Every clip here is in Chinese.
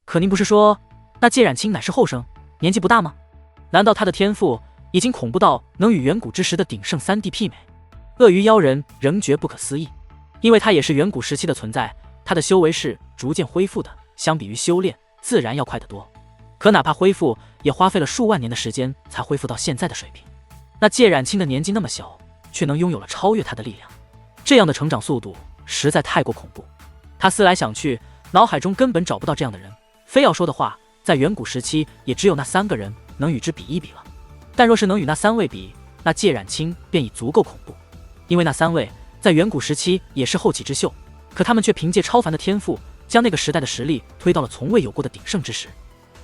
可您不是说那介冉青乃是后生，年纪不大吗？难道他的天赋已经恐怖到能与远古之时的鼎圣3帝媲美？鳄鱼妖人仍觉不可思议，因为他也是远古时期的存在，他的修为是逐渐恢复的，相比于修炼自然要快得多。可哪怕恢复，也花费了数万年的时间才恢复到现在的水平。那介冉青的年纪那么小，却能拥有了超越他的力量，这样的成长速度实在太过恐怖。他思来想去，脑海中根本找不到这样的人，非要说的话，在远古时期也只有那3个人能与之比一比了。但若是能与那3位比，那介冉青便已足够恐怖。因为那3位在远古时期也是后起之秀，可他们却凭借超凡的天赋，将那个时代的实力推到了从未有过的鼎盛之时，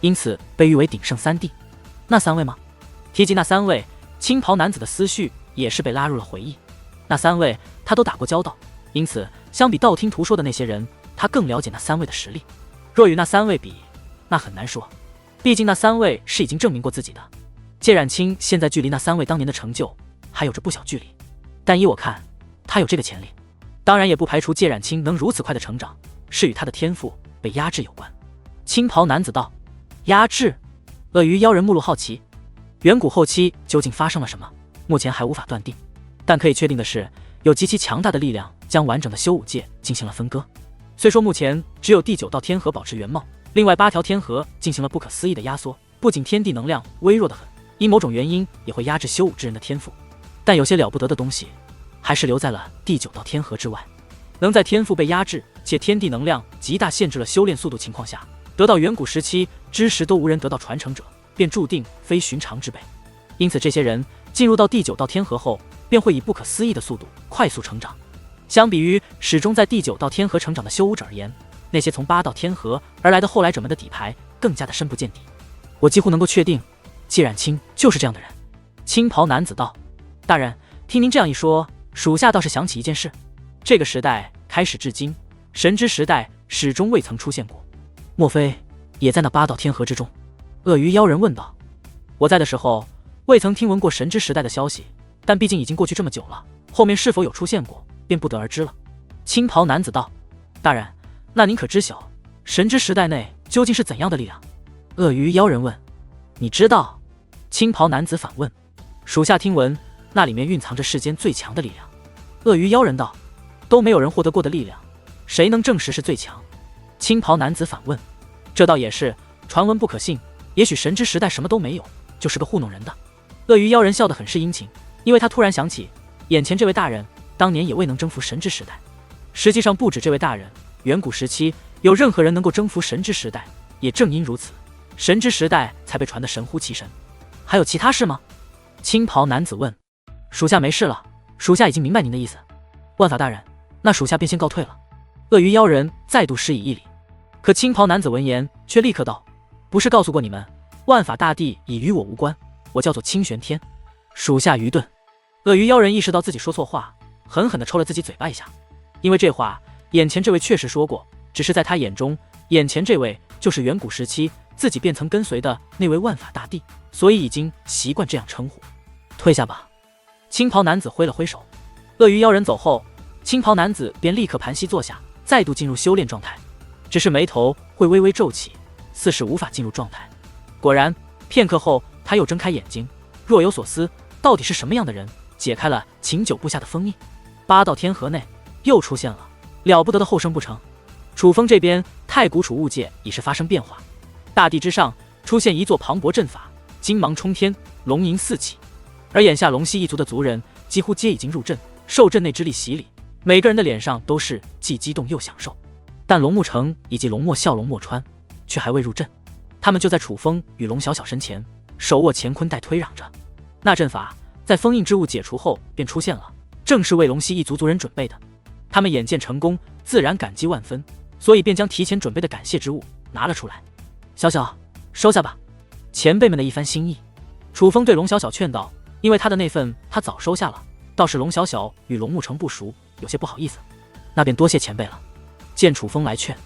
因此被誉为鼎圣3帝。那3位吗？提及那3位，青袍男子的思绪也是被拉入了回忆。那3位他都打过交道，因此相比道听途说的那些人，他更了解那3位的实力。若与那3位比，那很难说，毕竟那3位是已经证明过自己的。介冉青现在距离那3位当年的成就还有着不小距离，但依我看，他有这个潜力。当然也不排除介冉青能如此快的成长，是与他的天赋被压制有关。青袍男子道：压制？鳄鱼妖人目露好奇，远古后期究竟发生了什么？目前还无法断定，但可以确定的是，有极其强大的力量将完整的修武界进行了分割。虽说目前只有第9道天河保持原貌，另外8条天河进行了不可思议的压缩，不仅天地能量微弱得很，因某种原因也会压制修武之人的天赋，但有些了不得的东西还是留在了第9道天河之外。能在天赋被压制且天地能量极大限制了修炼速度情况下，得到远古时期之时都无人得到传承者，便注定非寻常之辈。因此这些人进入到第9道天河后，便会以不可思议的速度快速成长。相比于始终在第9道天河成长的修武者而言，那些从8道天河而来的后来者们的底牌更加的深不见底。我几乎能够确定，介冉青就是这样的人。青袍男子道：大人，听您这样一说，属下倒是想起一件事。这个时代开始至今，神之时代始终未曾出现过，莫非也在那8道天河之中？鳄鱼妖人问道。我在的时候未曾听闻过神之时代的消息，但毕竟已经过去这么久了，后面是否有出现过便不得而知了。青袍男子道：大人，那您可知晓神之时代内究竟是怎样的力量？鳄鱼妖人问。你知道？青袍男子反问。属下听闻那里面蕴藏着世间最强的力量。鳄鱼妖人道：都没有人获得过的力量，谁能证实是最强？青袍男子反问。这倒也是，传闻不可信，也许神之时代什么都没有，就是个糊弄人的。鳄鱼妖人笑得很是殷勤，因为他突然想起眼前这位大人当年也未能征服神之时代。实际上不止这位大人，远古时期有任何人能够征服神之时代，也正因如此，神之时代才被传得神乎其神。还有其他事吗？青袍男子问。属下没事了，属下已经明白您的意思。万法大人，那属下便先告退了。鳄鱼妖人再度施以一礼。可青袍男子闻言却立刻道：不是告诉过你们，万法大帝已与我无关，我叫做清玄天。属下愚钝。鳄鱼妖人意识到自己说错话，狠狠地抽了自己嘴巴一下。因为这话眼前这位确实说过，只是在他眼中，眼前这位就是远古时期自己便曾跟随的那位万法大帝，所以已经习惯这样称呼。退下吧。青袍男子挥了挥手。鳄鱼妖人走后，青袍男子便立刻盘膝坐下，再度进入修炼状态，只是眉头会微微皱起，似是无法进入状态。果然片刻后，他又睁开眼睛，若有所思，到底是什么样的人解开了秦九部下的封印？8道天河内又出现了不得的后生不成？楚风这边太古储物界已是发生变化，大地之上出现一座磅礴阵法，金芒冲天，龙吟四起，而眼下龙息一族的族人几乎皆已经入阵，受阵内之力洗礼，每个人的脸上都是既激动又享受。但龙沐橙以及龙墨笑、龙墨川却还未入阵，他们就在楚风与龙小小身前手握乾坤袋推嚷着。那阵法在封印之物解除后便出现了，正是为龙息一族族人准备的。他们眼见成功，自然感激万分，所以便将提前准备的感谢之物拿了出来。小小，收下吧，前辈们的一番心意。楚风对龙小小劝道，因为他的那份他早收下了，倒是龙小小与龙沐橙不熟，有些不好意思，那便多谢前辈了。见楚风来劝，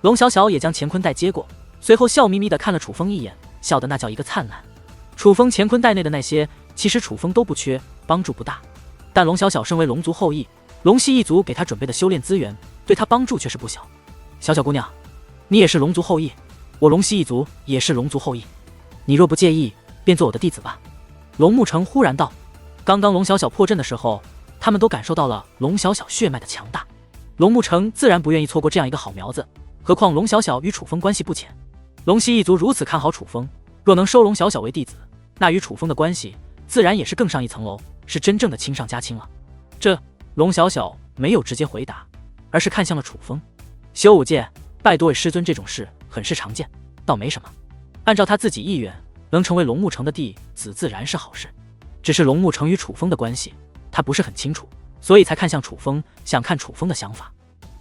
龙小小也将乾坤袋接过，随后笑眯眯地看了楚风一眼，笑得那叫一个灿烂。楚风乾坤袋内的那些其实楚风都不缺，帮助不大，但龙小小身为龙族后裔，龙息一族给他准备的修炼资源对他帮助却是不小。小小姑娘，你也是龙族后裔，我龙溪一族也是龙族后裔，你若不介意，便做我的弟子吧。龙沐橙忽然道。刚刚龙小小破阵的时候，他们都感受到了龙小小血脉的强大。龙沐橙自然不愿意错过这样一个好苗子，何况龙小小与楚风关系不浅。龙溪一族如此看好楚风，若能收龙小小为弟子，那与楚风的关系自然也是更上一层楼，是真正的亲上加亲了。这龙小小没有直接回答，而是看向了楚风。修武界拜多位师尊这种事很是常见，倒没什么。按照他自己意愿，能成为龙沐橙的弟子自然是好事。只是龙沐橙与楚风的关系，他不是很清楚，所以才看向楚风，想看楚风的想法。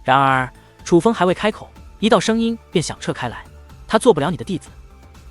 然而楚风还未开口，一道声音便响彻开来：他做不了你的弟子。